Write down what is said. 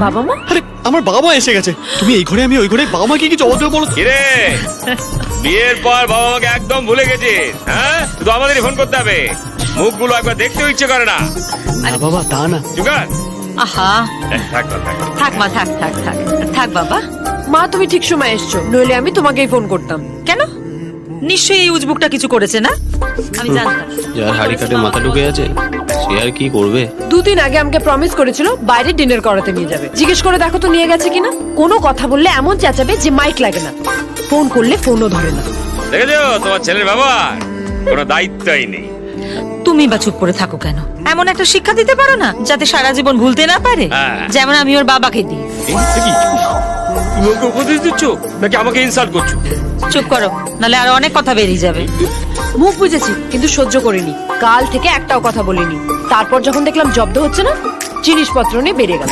বাবা মা? আরে আমার বাবা মা এসে গেছে। তুমি এই ঘরে, আমি ওই ঘরে, বাবা মাকে কি জবাব দেবো বলো? কিরে বিয়ের পর বাবা মাকে একদম ভুলে গেছিস? হ্যাঁ, শুধু আমাদেরই ফোন করতে হবে, মুখগুলো একবার দেখতেও ইচ্ছে করে না। না বাবা, তা না। জুগার আহা, থাক না, থাক। থাক মা, থাক থাক থাক থাক বাবা। মা তুমি ঠিক সময় এসছো, নইলে আমি তোমাকেই ফোন করতাম। কেন? নিশ্চয়ই এই উজবুকটা কিছু করেছে না? আমি জানতাম। যার হাড়ি কাটে মাথা ঢুকে আছে সে আর কি করবে? 2 দিন আগে আমাকে প্রমিস করেছিল বাইরে ডিনার করাতে নিয়ে যাবে। জিজ্ঞেস করে দেখো তো নিয়ে গেছে কিনা। কোনো কথা বললে এমন চেঁচাবে যে মাইক লাগে না, ফোন করলে ফোনও ধরে না। দেখেছো তোমার ছেলের বাবার কোনো দায়িত্বই নেই। তুমি বা চুপ করে থাকো কেন? এমন একটা শিক্ষা দিতে পারো না যাতে সারা জীবন ভুলতে না পারে, হ্যাঁ। যেমন আমি ওর বাবাকে দিই। তুমি ওকে উপদেশ দিচ্ছ নাকি আমাকে ইনসাল্ট করছো? চুপ করো, নালে আরো অনেক কথা বেরিয়ে যাবে। মুখ বুঝেছি কিন্তু সহ্য করিনি। কাল থেকে একটাও কথা বলিনি। তারপর যখন দেখলাম জব্দ হচ্ছে না, জিনিসপত্র নিয়ে বেরিয়ে গেল।